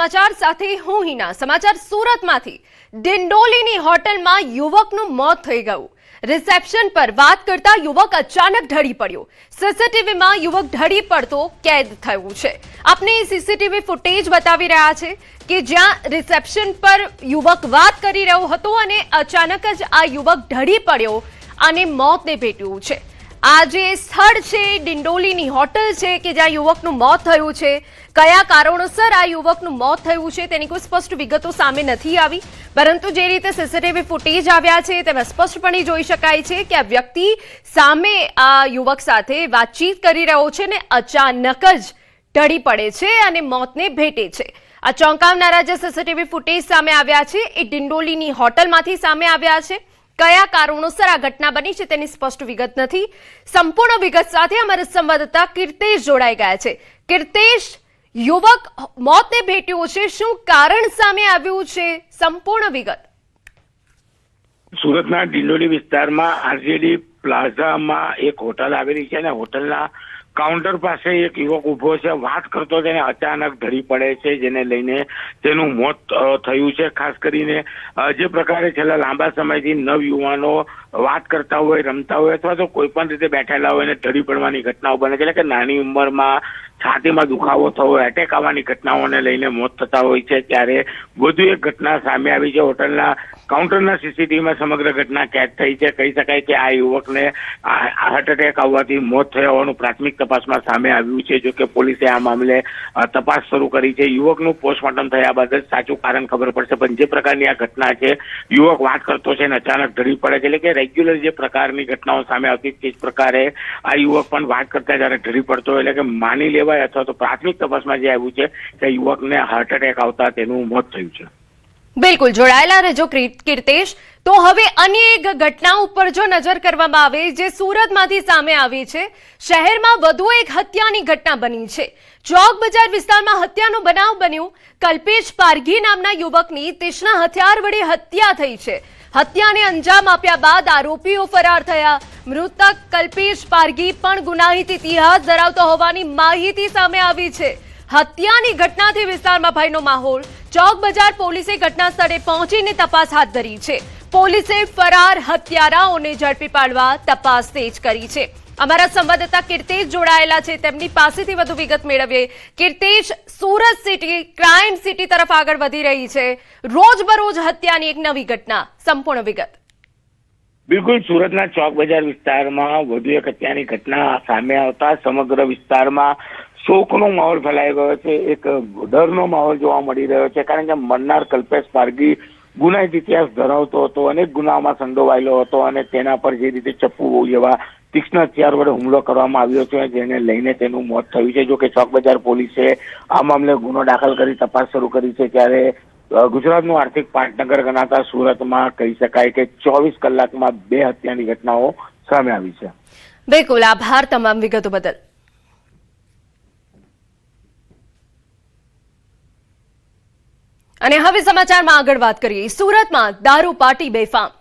સમાચાર સાથે હું હિના। સમાચાર સુરતમાંથી ડિંડોલીની હોટલમાં યુવકનું મોત થઈ ગયું। રિસેપ્શન પર વાત કરતા યુવક અચાનક ઢળી પડ્યો। સીસીટીવીમાં યુવક ઢળી પડતો કેદ થયું છે। આપને સીસીટીવી ફૂટેજ બતાવી રહ્યા છે કે જ્યાં રિસેપ્શન પર યુવક વાત કરી રહ્યો હતો અને અચાનક જ આ યુવક ઢળી પડ્યો અને મોતને ભેટ્યું છે। આ જે સ્થળ છે ડિંડોલીની હોટલ છે કે જ્યાં યુવકનું મોત થયું છે। કયા કારણોસર આ યુવકનું મોત થયું છે તેની કોઈ સ્પષ્ટ વિગતો સામે નથી આવી, પરંતુ જે રીતે સીસીટીવી ફૂટેજ આવ્યા છે તેમાં સ્પષ્ટપણે જોઈ શકાય છે કે આ વ્યક્તિ સામે આ યુવક સાથે વાતચીત કરી રહ્યો છે ને અચાનક જ ઢળી પડે છે અને મોતને ભેટે છે। આ ચોંકાવનારા જે સીસીટીવી ફૂટેજ સામે આવ્યા છે એ ડિંડોલીની હોટલમાંથી સામે આવ્યા છે। કયા કારણોસર આ ઘટના બની છે તેની સ્પષ્ટ વિગત નથી। સંપૂર્ણ વિગત સાથે અમારા સંવાદદાતા કીર્તેશ જોડાઈ ગયા છે। કીર્તેશ, યુવક મોતને ભેટ્યો છે, શું કારણ સામે આવ્યું છે? સંપૂર્ણ વિગત। સુરતના ડિંડોલી વિસ્તારમાં આરજેડી પ્લાઝામાં એક હોટલ આવેલી છે અને હોટલના કાઉન્ટર પાસે એક યુવક ઉભો છે, વાત કરતો તેને અચાનક ઢળી પડે છે, જેને લઈને તેનું મોત થયું છે। ખાસ કરીને જે પ્રકારે છેલ્લા લાંબા સમયથી નવયુવાનો વાત કરતા હોય, રમતા હોય અથવા તો કોઈ પણ રીતે બેઠેલા હોય અને ઢળી પડવાની ઘટનાઓ બને છે, એટલે કે નાની ઉંમરમાં છાતીમાં દુખાવો થવો, એટેક આવવાની ઘટનાઓને લઈને મોત થતા હોય છે। ત્યારે વધુ એક ઘટના સામે આવી છે। હોટલના કાઉન્ટરના સીસીટીવીમાં સમગ્ર ઘટના કેદ થઈ છે। કહી શકાય કે આ યુવકને હાર્ટ એટેક આવવાથી મોત થયા હોવાનું પ્રાથમિક તપાસમાં સામે આવ્યું છે। જો કે પોલીસે આ મામલે તપાસ શરૂ કરી છે। યુવકનું પોસ્ટમોર્ટમ થયા બાદ જ સાચું કારણ ખબર પડશે, પણ જે પ્રકારની આ ઘટના છે, યુવક વાત કરતો છે અને અચાનક ઢળી પડે છે, એટલે કે રેગ્યુલર જે પ્રકારની ઘટનાઓ સામે આવતી તે જ પ્રકારે આ યુવક પણ વાત કરતા જયારે ઢળી પડતો એટલે કે માની લેવાય અથવા તો પ્રાથમિક તપાસમાં જે આવ્યું છે કે યુવકને હાર્ટ એટેક આવતા તેનું મોત થયું છે। બિલકુલ, જોડાયેલા રહેજો કીર્તેશ। તો હવે અન્ય એક ઘટના ઉપર જો નજર કરવામાં આવે જે સુરતમાંથી સામે આવી છે। શહેરમાં વધુ એક હત્યાની ઘટના બની છે। ચોક બજાર વિસ્તારમાં હત્યાનો બનાવ બન્યો। કલ્પેશ પારઘી નામના યુવકની તીક્ષ્ણ હથિયાર વડે હત્યા થઈ છે। હત્યાને અંજામ આપ્યા બાદ આરોપીઓ ફરાર થયા। મૃતક કલ્પેશ પારઘી પણ ગુનાહિત ઇતિહાસ ધરાવતો હોવાની માહિતી સામે આવી છે। હત્યાની ઘટનાથી વિસ્તારમાં ભયનો માહોલ। ચોક બજાર પોલીસે ઘટના સ્થળે પહોંચીને તપાસ હાથ ધરી છે। પોલીસે ફરાર હત્યારાઓને ઝડપી પાડવા તપાસ તેજ કરી છે। અમારા સંવાદદાતા કીર્તેશ જોડાયેલા છે, તેમની પાસેથી વધુ વિગત મેળવીએ। Kirtesh, Surat city crime city તરફ આગળ વધી રહી છે, રોજબરોજ હત્યાની એક નવી ઘટના, સંપૂર્ણ વિગત। બિલકુલ, સુરતના ચોક બજાર વિસ્તારમાં વધુ એક હત્યાની ઘટના સામે આવતા સમગ્ર વિસ્તારમાં શોકનો માહોલ ફેલાઈ ગયો છે। એક ડરનો માહોલ જોવા મળી રહ્યો છે, કારણ કે મરનાર કલ્પેશ પારઘી ગુનાહિત ઇતિહાસ ધરાવતો હતો, અનેક ગુનાઓમાં સંડોવાયેલો હતો અને તેના પર જે રીતે ચપ્પુ જેવા તીક્ષ્ણ હથિયાર વડે હુમલો કરવામાં આવ્યો છે, જેને લઈને તેનું મોત થયું છે। જો કે ચોક બજાર પોલીસે આ મામલે ગુનો દાખલ કરી તપાસ શરૂ કરી છે। ત્યારે ગુજરાતનું આર્થિક પાટનગર ગણાતા સુરતમાં કહી શકાય કે 24 કલાકમાં 2 હત્યાની ઘટનાઓ સામે આવી છે। બિલકુલ, આભાર તમામ વિગતો બદલ। અને હવે સમાચારમાં આગળ વાત કરીએ। સુરતમાં દારૂ પાર્ટી બેફામ।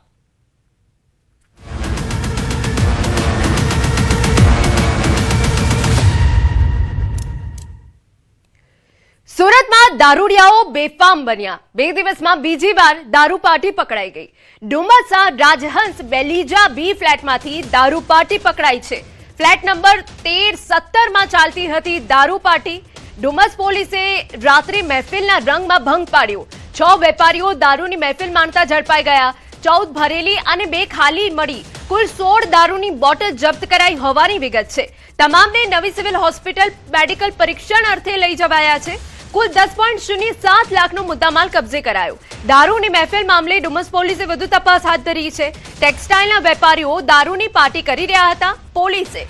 સુરતમાં દારૂડિયાઓ બેફામ બન્યા। 2 દિવસમાં બીજી વાર દારૂ પાર્ટી પકડાઈ ગઈ। ડુમસા રાજહંસ બેલીજા બી ફ્લેટમાંથી દારૂ પાર્ટી પકડાઈ છે। ફ્લેટ નંબર 13-17 માં ચાલતી હતી દારૂ પાર્ટી। ડુમસ પોલીસે રાત્રે મહેફિલના રંગમાં ભંગ પાડ્યો। 6 વેપારીઓ દારૂની મહેફિલ માણતા ઝડપાઈ ગયા। 14 ભરેલી અને 2 ખાલી મળી કુલ 16 દારૂની બોટલ જપ્ત કરાઈ હોવાની વિગત છે। તમામને નવી સિવિલ હોસ્પિટલ મેડિકલ પરીક્ષણ અર્થે લઈ જવાયા છે। કુલ 10.07 લાખનો મુદ્દામાલ કબજે કરાયો। દારૂની મહેફિલ મામલે ડુમસ પોલીસે વધુ તપાસ હાથ ધરી છે। ટેક્સટાઇલના વેપારીઓ દારૂની પાર્ટી કરી રહ્યા હતા। પોલીસે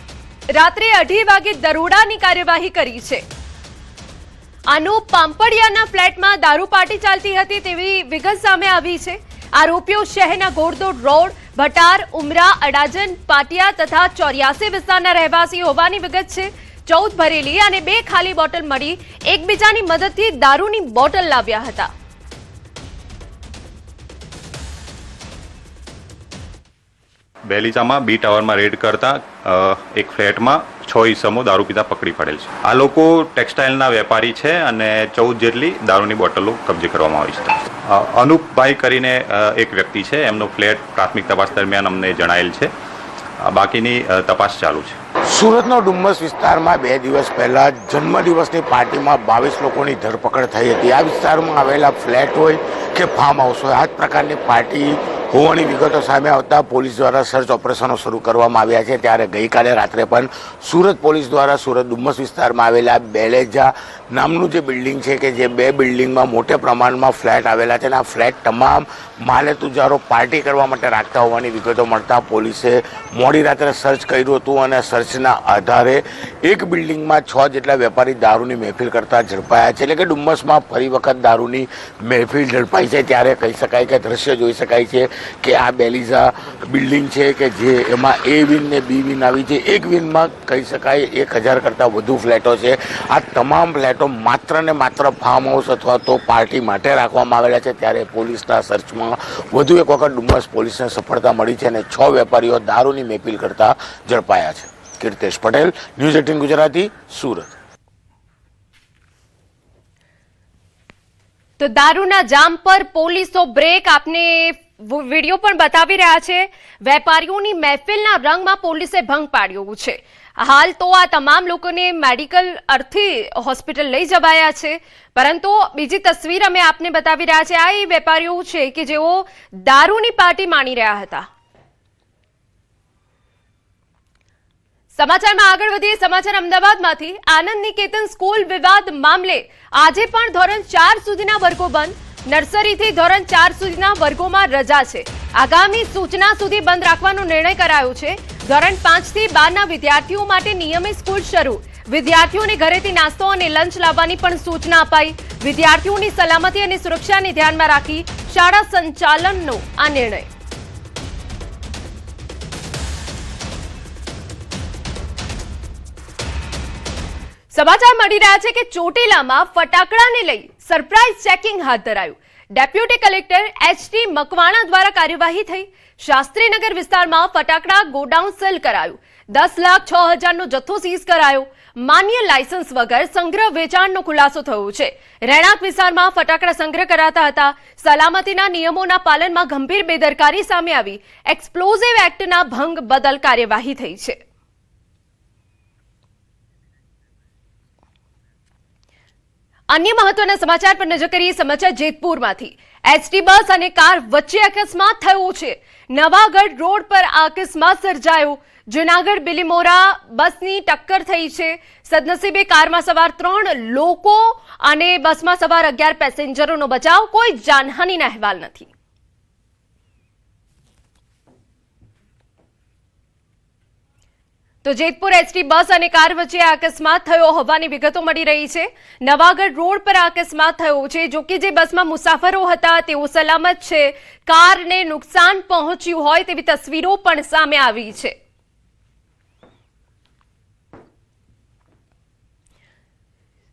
રાત્રે 2:30 વાગે દરોડાની કાર્યવાહી કરી છે। અનુપ પાંપડિયાના ફ્લેટમાં દારૂ પાર્ટી ચાલતી હતી તેવી વિગત સામે આવી છે। આરોપીઓ શહેરના ગોળદોડ રોડ, ભટાર, ઉમરા, અડાજન, પાટિયા તથા 84 વિસ્તારના રહેવાસી હોવાની વિગત છે। 14 ભરેલી અને 2 ખાલી બોટલ મળી એકબીજાની મદદથી દારૂની બોટલ લાવ્યા હતા। બેલીચામાં બી ટાવરમાં રેડ કરતા એક ફ્લેટમાં 6 ઈસમો દારૂ પીતા પકડી પડેલ છે. આ લોકો ટેક્સટાઇલના વેપારી છે અને 14 જેટલી દારૂની બોટલો કબજે કરવામાં આવી છે. અનુપભાઈ કરીને એક વ્યક્તિ છે, એમનો ફ્લેટ પ્રાથમિક તપાસ દરમિયાન અમને જણાયેલ છે. બાકીની તપાસ ચાલુ છે. સુરતનો ડુમ્મસ વિસ્તારમાં 2 દિવસ પહેલા જન્મદિવસની પાર્ટીમાં 22 લોકોની ધરપકડ થઈ હતી. આ વિસ્તારમાં આવેલા ફ્લેટ હોય કે ફાર્મ હાઉસ હોય, આ જ પ્રકારની પાર્ટી હોવાની વિગતો સામે આવતા પોલીસ દ્વારા સર્ચ ઓપરેશનો શરૂ કરવામાં આવ્યા છે. ત્યારે ગઈકાલે રાત્રે પણ સુરત પોલીસ દ્વારા સુરત ડુમ્મસ વિસ્તારમાં આવેલા બેલેજા નામનું જે બિલ્ડિંગ છે કે જે 2 બિલ્ડિંગમાં મોટે પ્રમાણમાં ફ્લેટ આવેલા છે અને આ ફ્લેટ તમામ માલે તુજારો પાર્ટી કરવા માટે રાખતા હોવાની વિગતો મળતા પોલીસે મોડી રાત્રે સર્ચ કર્યું હતું અને સર્ચના આધારે એક બિલ્ડિંગમાં 6 જેટલા વેપારી દારૂની મહેફિલ કરતા ઝડપાયા છે. એટલે કે ડુમ્મસમાં ફરી વખત દારૂની મહેફિલ ઝડપાઈ છે. ત્યારે કહી શકાય કે દ્રશ્ય જોઈ શકાય છે કે આ બેલીઝા બિલ્ડિંગ છે કે જે એમાં એ વિન ને બી વિન આવી છે. એક વિનમાં કહી શકાય 1000 કરતાં વધુ ફ્લેટો છે. આ તમામ ફ્લેટો માત્ર ને માત્ર ફાર્મ હાઉસ અથવા તો પાર્ટી માટે રાખવામાં આવેલા છે. ત્યારે પોલીસના સર્ચમાં વધુ એક વખત ડુમ્મસ પોલીસને સફળતા મળી છે અને 6 વેપારીઓ દારૂની મહેફિલ કરતા ઝડપાયા છે. કીર્તેશ પટેલ, ન્યૂઝ 18 ગુજરાતી, સુરત. તો દારૂના જામ પર પોલીસો બ્રેક આપને વિડીયો પણ બતાવી રહ્યા છે. વેપારીઓની મહેફિલના રંગમાં પોલીસે ભંગ પાડ્યો છે. હાલ તો આ તમામ લોકોને મેડિકલ અર્થે હોસ્પિટલ લઈ જવાયા છે. પરંતુ બીજી તસવીર અમે આપને બતાવી રહ્યા છે. આ એ વેપારીઓ છે કે જેઓ દારૂની પાર્ટી માણી રહ્યા હતા. સમાચારમાં આગળ વધીએ. સમાચાર અમદાવાદમાંથી. આનંદ નિકેતન સ્કૂલ વિવાદ મામલે આજે પણ ધોરણ 4 સુધીના વર્ગો બંધ. નર્સરીથી ધોરણ 4 સુધીના વર્ગોમાં રજા છે. આગામી સૂચના સુધી બંધ રાખવાનો નિર્ણય કરાયો છે. ધોરણ 5 થી 12ના વિદ્યાર્થીઓ માટે નિયમિત સ્કૂલ શરૂ. વિદ્યાર્થીઓને ઘરેથી નાસ્તો અને લંચ લાવવાની પણ સૂચના અપાઈ. વિદ્યાર્થીઓની સલામતી અને સુરક્ષાને ધ્યાનમાં રાખી શાળા સંચાલનનો આ નિર્ણય. સમાચાર મળી રહ્યા છે કે ચોટીલામાં ફટાકડાને લઈ સરપ્રાઇઝ ચેકિંગ હાથ ધરાયું. Deputy collector એચ.ટી. મકવાણા દ્વારા કાર્યવાહી થઈ. શાસ્ત્રીનગર વિસ્તારમાં ફટાકડા ગોડાઉન સીલ કરાયું. 10,06,000નો જથ્થો સીઝ કરાયો. માન્ય લાયસન્સ વગર સંગ્રહ વેચાણનો ખુલાસો થયો છે. રહેણાંક વિસ્તારમાં ફટાકડા સંગ્રહ કરાતા હતા. સલામતીના નિયમોના પાલનમાં ગંભીર બેદરકારી સામે આવી. એક્સપ્લોઝિવ એક્ટના ભંગ બદલ કાર્યવાહી થઈ છે. અન્ય મહત્વના સમાચાર પર નજર કરીએ. સમાચાર જેતપુરમાંથી. એસટી બસ અને કાર વચ્ચે અકસ્માત થયો છે. નવાગઢ રોડ પર આ અકસ્માત સર્જાયો. જૂનાગઢ બિલીમોરા બસની ટક્કર થઈ છે. સદનસીબે કારમાં સવાર 3 લોકો અને બસમાં સવાર 11 પેસેન્જરોનો બચાવ. કોઈ જાનહાનિના અહેવાલ નથી. તો જેતપુર એસટી બસ અને કાર વચ્ચે આ અકસ્માત થયો હોવાની વિગતો મળી રહી છે. નવાગઢ રોડ પર આ અકસ્માત થયો છે. જોકે જે બસમાં મુસાફરો હતા તેઓ સલામત છે. કારને નુકસાન પહોંચ્યું હોય તેવી તસવીરો પણ સામે આવી છે.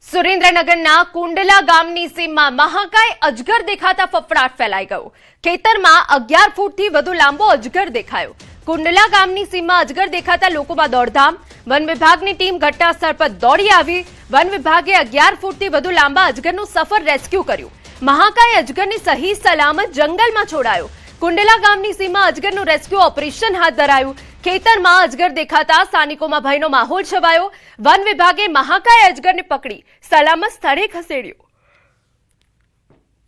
સુરેન્દ્રનગરના કુંડલા ગામની સીમમાં મહાકાય અજગર દેખાતા ફફડાટ ફેલાઈ ગયો. ખેતરમાં 11 ફૂટથી વધુ લાંબો અજગર દેખાયો. કુંડલા ગામની સીમમાં અજગર દેખાતા લોકોમાં દોડધામ. વન વિભાગની ટીમ ઘટનાસ્થળ પર દોડી આવી. વન વિભાગે 11 ફૂટથી વધુ લાંબા અજગરનું સફળ રેસ્ક્યુ કર્યું. મહાકાય અજગરને સહી સલામત જંગલમાં છોડાયો. કુંડલા ગામની સીમમાં અજગરનું રેસ્ક્યુ ઓપરેશન હાથ ધરાયું. ખેતરમાં અજગર દેખાતા સ્થાનિકોમાં ભયનો માહોલ છવાયો. વન વિભાગે મહાકાય અજગરને પકડી સલામત સ્થળે ખસેડ્યો.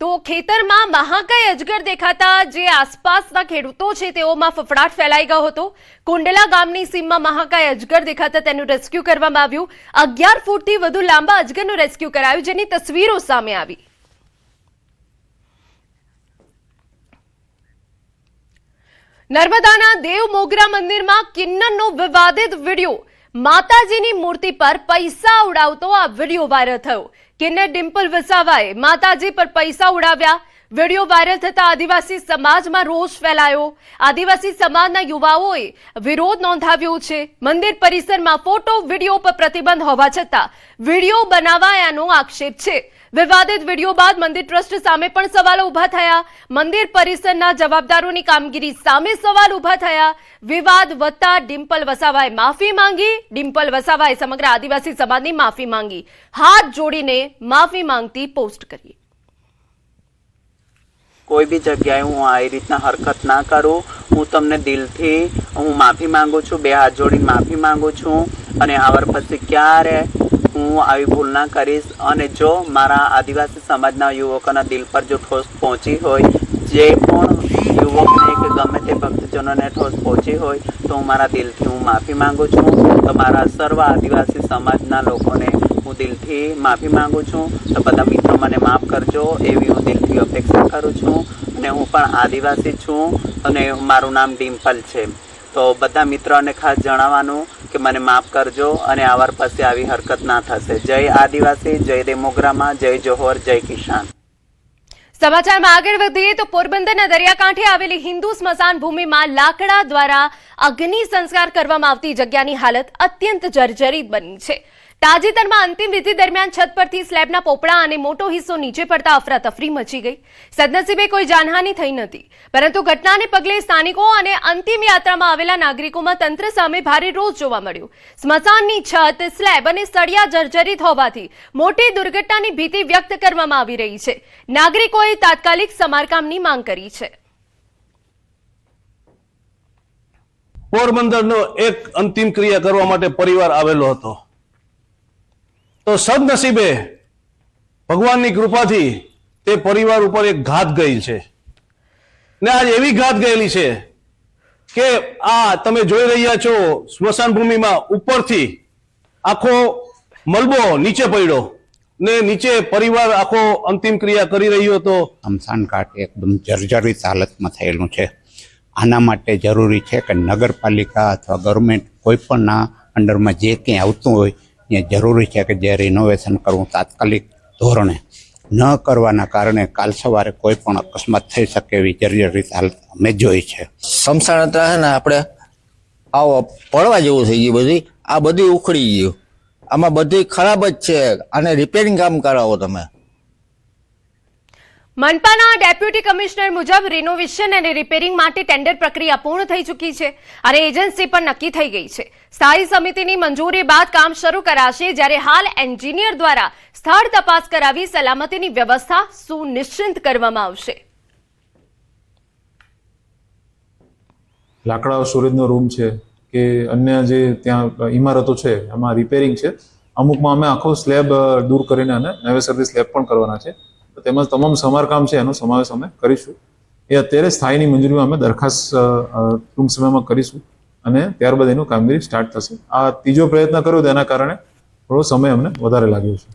તો ખેતરમાં મહાકાય અજગર દેખાતા જે આસપાસના ખેડૂતો છે તેઓમાં ફફડાટ ફેલાઈ ગયો હતો. કુંડલા ગામની સીમમાં મહાકાય અજગર દેખાતા તેનું રેસ્ક્યુ કરવામાં આવ્યું. 11 ફૂટથી વધુ લાંબા અજગરનું રેસ્ક્યુ કરાયું, જેની તસવીરો સામે આવી. નર્મદાના દેવ મોગરા મંદિરમાં કિન્નરનો વિવાદિત વિડીયો. માતાજીની મૂર્તિ પર પૈસા ઉડાવતો આ વિડીયો વાયરલ થયો. કિન્નર ડિમ્પલ વસાવાએ માતાજી પર પૈસા ઉડાવ્યા. વિડીયો વાયરલ થતા આદિવાસી સમાજમાં રોષ ફેલાયો. આદિવાસી સમાજના યુવાઓએ વિરોધ નોંધાવ્યો છે. મંદિર પરિસરમાં ફોટો વિડીયો પર પ્રતિબંધ હોવા છતાં વિડીયો બનાવાયાનો આક્ષેપ છે. વિવાદિત વિડીયો બાદ મંદિર ટ્રસ્ટ સામે પણ સવાલો ઉભા થયા. મંદિર પરિસરના જવાબદારોની કામગીરી સામે સવાલ ઉભા થયા. વિવાદ વધતા ડિમ્પલ વસાવાએ માફી માંગી. ડિમ્પલ વસાવાએ સમગ્ર આદિવાસી સમાજની માફી માંગી. હાથ જોડીને માફી માંગતી પોસ્ટ કરી. કોઈ બી જગ્યાએ હું આ રીતના હરકત ના કરું. હું તમને દિલથી હું માફી માંગુ છું, 2 હાથ જોડીને માફી માંગુ છું અને આવર પછી ક્યારે હું આવી ભૂલ ના કરીશ. અને જો મારા આદિવાસી સમાજના યુવકોના દિલ પર જો ઠોસ પહોંચી હોય, જે પણ યુવકને કે ગમે તે ભક્તજનોને ઠોસ પહોંચી હોય, તો હું મારા દિલથી હું માફી માંગુ છું. તો મારા સર્વ આદિવાસી સમાજના લોકોને હું દિલથી માફી માંગુ છું. તો બધા મિત્રો મને માફ કરજો એવી હું દિલથી અપેક્ષા કરું છું. અને હું પણ આદિવાસી છું અને મારું નામ ડિમ્પલ છે. તો બધા મિત્રોને ખાસ જણાવવાનું કે મને માફ કરજો અને આવાર પછી આવી હરકત ના થશે. જય આદિવાસી, જય ડેમોગ્રામા, જય જોહર, જય કિસાન. સમાચારમાં આગળ વધીએ તો પોરબંદરના દરિયાકાંઠે આવેલી હિન્દુ સ્મશાન ભૂમિમાં લાકડા દ્વારા અગ્નિ સંસ્કાર કરવામાં આવતી જગ્યાની હાલત અત્યંત જર્જરિત બની છે. તાજેતરમાં અંતિમ વિધિ દરમિયાન છત પરથી સ્લેબના પોપડા અને મોટો હિસ્સો નીચે પડતા અફરાતફરી મચી ગઈ. સદનસીબે કોઈ જાનહાનિ થઈ નથી, પરંતુ ઘટનાને પગલે સ્થાનિકો અને અંતિમ યાત્રામાં આવેલા નાગરિકોમાં તંત્ર સામે ભારે રોષ જોવા મળ્યો. સ્મશાનની છત, સ્લેબ અને સળિયા જર્જરિત હોવાથી મોટી દુર્ઘટનાની ભીતિ વ્યક્ત કરવામાં આવી રહી છે. નાગરિકોએ તાત્કાલિક સમારકામની માંગ કરી છે. પોરબંદરનો એક અંતિમ ક્રિયા કરવા માટે પરિવાર આવેલો હતો. તો સદનસીબે ભગવાનની કૃપાથી તે પરિવાર ઉપર એક ઘાત ગઈ છે ને આજ એવી ઘાત ગયેલી છે કે આ તમે જોઈ રહ્યા છો સ્મશાન ભૂમિમાં ઉપરથી આખો મલબો નીચે પડ્યો ને નીચે પરિવાર આખો અંતિમ ક્રિયા કરી રહ્યો હતો. સ્મશાન ઘાટ એકદમ જર્જરિત હાલતમાં થયેલું છે. આના માટે જરૂરી છે કે નગરપાલિકા અથવા ગવર્મેન્ટ કોઈ પણના અંડરમાં જે કંઈ આવતું હોય એ જરૂરી છે કે જે રિનોવેશન કરવું તાત્કાલિક ધોરણે ન કરવાના કારણે કાલ સવારે કોઈ પણ અકસ્માત થઈ શકે એવી જર્જરિત હાલત અમે જોઈ છે. સ્મશાન હતા ને આપણે આવો પડવા જેવું થઈ ગયું. બધી આ બધી ઉખડી ગયું. આમાં બધી ખરાબ જ છે. આને રિપેરિંગ કામ કરાવો તમે. મનપાના ડેપ્યુટી કમિશનર મુજબ રિનોવેશન અને રિપેરિંગ માટે ટેન્ડર પ્રક્રિયા પૂર્ણ થઈ ચૂકી છે અને એજન્સી પણ નક્કી થઈ ગઈ છે. સ્થાયી સમિતિની મંજૂરી બાદ કામ શરૂ કરાશે, જ્યારે હાલ એન્જિનિયર દ્વારા સ્થળ તપાસ કરાવી સલામતીની વ્યવસ્થા સુનિશ્ચિત કરવામાં આવશે. લાકડા સ્ટોરેજનો રૂમ છે કે અન્ય જે ત્યાં ઇમારતો છે એમાં રિપેરિંગ છે. અમુકમાં અમે આખો સ્લેબ દૂર કરીને અને નવેસરથી સ્લેબ પણ કરવાના છે. તેમજ તમામ સમારકામ છે એનો સમાવેશ અમે કરીશું. એ અત્યારે સ્થાયીની મંજૂરીમાં અમે દરખાસ્ત ટૂંક સમયમાં કરીશું અને ત્યારબાદ એનું કામગીરી સ્ટાર્ટ થશે. આ ત્રીજો પ્રયત્ન કર્યો તેના કારણે થોડો સમય અમને વધારે લાગ્યો છે.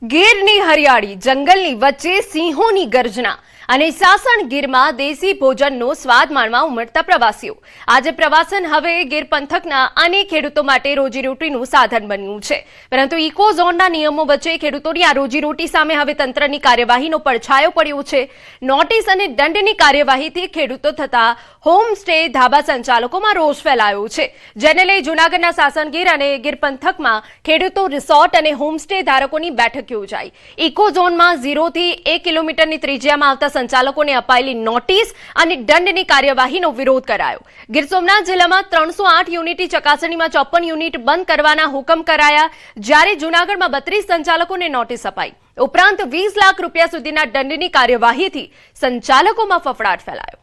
ગીરની હરિયાળી, જંગલની વચ્ચે સિંહોની ગર્જના અને સાસણ ગીરમાં દેશી ભોજનનો સ્વાદ માણવા ઉમટતા પ્રવાસીઓ. આજે પ્રવાસન હવે ગીર પંથકના અનેક ખેડૂતો માટે રોજીરોટીનું સાધન બન્યું છે, પરંતુ ઇકો ઝોનના નિયમો વચ્ચે ખેડૂતોની આ રોજીરોટી સામે હવે તંત્રની કાર્યવાહીનો પડછાયો પડ્યો છે. નોટિસ અને દંડની કાર્યવાહીથી ખેડૂતો થતા હોમ સ્ટે ધાબા સંચાલકોમાં રોષ ફેલાયો છે, જેને લઈ જૂનાગઢના સાસણગીર અને ગીર પંથકમાં ખેડૂતો રિસોર્ટ અને હોમ સ્ટે ધારકોની બેઠક યોજાઈ. ઇકો ઝોનમાં 0 થી 1 કિલોમીટરની ત્રિજ્યામાં આવતા સંચાલકોને અપાયેલી નોટિસ અને દંડની કાર્યવાહીનો વિરોધ કરાયો. ગીર સોમનાથ જિલ્લામાં 308 યુનિટની ચકાસણીમાં 54 યુનિટ બંધ કરવાના હુકમ કરાયા, જ્યારે જૂનાગઢમાં 32 સંચાલકોને નોટિસ અપાઈ. ઉપરાંત 20 લાખ રૂપિયા સુધીના દંડની કાર્યવાહીથી સંચાલકોમાં ફફડાટ ફેલાયો.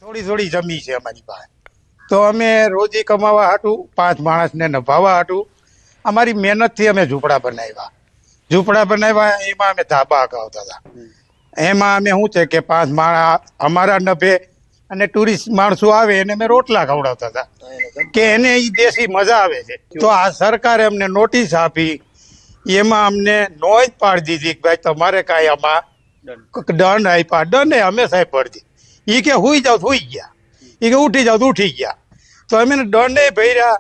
થોડી જમી છે અમારી પાસે, તો અમે રોજી કમાવા હાટું 5 માણસને નભાવવા હાટું અમારી મહેનતથી અમે ઝૂંપડા બનાવ્યા. એમાં અમે ધાબા હકાવતા હતા. એમાં અમે શું છે કે 5 માણસ અમારા નભે અને ટુરિસ્ટ માણસો આવે એને અમે રોટલા ખવડાવતા હતા કે એને એ દેશી મજા આવે છે. તો આ સરકારે અમને નોટિસ આપી, એમાં અમને નોંધ પાડી દીધી કે ભાઈ તમારે કાંઈ આમાં દંડ આપ્યા. દંડ અમે સાહેબ પડી એ કે હુઈ જાવ હુઈ ગયા, એ કે ઉઠી જાવ ઉઠી ગયા. તો અમે દંડે ભર્યા,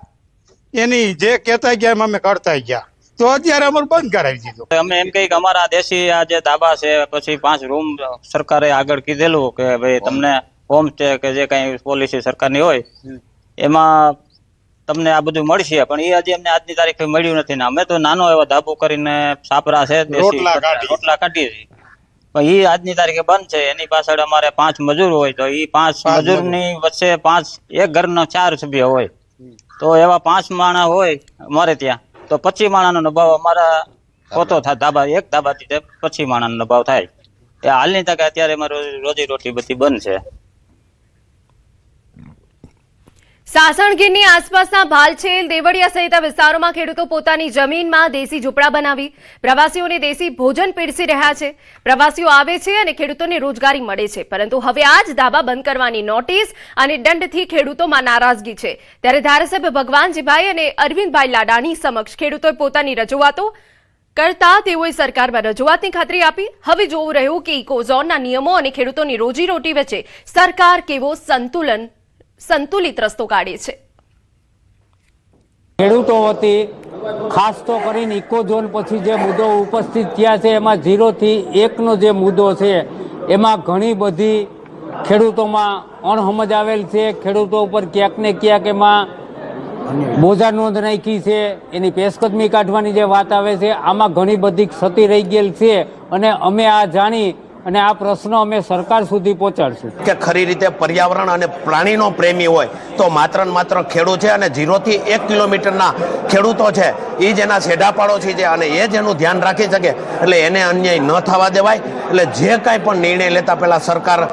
એની જે કહેતા ગયા એમાં અમે કરતા ગયા. તો અત્યારે અમારું બંધ કરાવી દીધું. અમે એમ કહીએ કે અમારા દેશી આ જે ધાબા છે પછી 5 રૂમ સરકારે આગળ કીધેલું કે ભાઈ તમને હોમ સ્ટે કે જે કઈ પોલિસી સરકારની હોય એમાં તમને આ બધું મળશે, પણ એ હજી અમને આજની તારીખે મળ્યું નથી ને અમે તો નાનો એવો ધાબો કરીને છાપરા છે રોટલા કાઢીએ છીએ, પણ એ આજની તારીખે બંધ છે. એની પાછળ અમારે 5 મજૂર હોય તો એ 5 મજૂરની વચ્ચે એક ઘરનો 4 સભ્ય હોય તો એવા 5 માણસ હોય અમારે ત્યાં તો 25 માણસનો નભાવ અમારા પોતો થાય. ધાબા એક ધાબાથી 25 માણસનો નભાવ થાય. એ હાલની તકે અત્યારે અમારી રોજી રોટી બધી બંધ છે. સાસણગીરની આસપાસના ભાલછેલ, દેવળિયા સહિત વિસ્તારોમાં ખેડૂતો પોતાની જમીનમાં દેશી ઝૂંપડા બનાવી પ્રવાસીઓને દેશી ભોજન પીરસી રહ્યા છે. પ્રવાસીઓ આવે છે અને ખેડૂતોને રોજગારી મળે છે, પરંતુ હવે આ જ ધાબા બંધ કરવાની નોટિસ અને દંડથી ખેડૂતોમાં નારાજગી છે. ત્યારે ધારાસભ્ય ભગવાનજીભાઈ અને અરવિંદભાઈ લાડાણી સમક્ષ ખેડૂતોએ પોતાની રજૂઆતો કરતા તેઓએ સરકારમાં રજૂઆતની ખાતરી આપી. હવે જોવું રહ્યું કે ઇકોઝોનના નિયમો અને ખેડૂતોની રોજીરોટી વચ્ચે સરકાર કેવો સંતુલિત રસ્તો કાઢે છે. ખેડૂતો વતી ખાસ તો કરીને ઇકોઝોન પછી જે મુદ્દો ઉપસ્થિત થયા છે એમાં 0 થી 1નો જે મુદ્દો છે એમાં ઘણી બધી ખેડૂતોમાં અણસમજ આવેલ છે. ખેડૂતો ઉપર ક્યાંક ને ક્યાંક એમાં બોજા નોંધ નાખી છે, એની પેશકદમી કાઢવાની જે વાત આવે છે આમાં ઘણી બધી ક્ષતિ રહી ગયેલ છે અને અમે આ જાણી અને આ પ્રશ્ન અમે સરકાર સુધી પહોંચાડશું. કે ખરી રીતે પર્યાવરણ અને પ્રાણીનો પ્રેમી હોય તો માત્ર ને માત્ર ખેડૂત છે અને 0 થી 1 કિલોમીટરના ખેડૂતો છે એ જ એના છેડા પાડોશી છે અને એ જ એનું ધ્યાન રાખી શકે એટલે એને અન્યાય ન થવા દેવાય. એટલે જે કાંઈ પણ નિર્ણય લેતા પહેલા સરકાર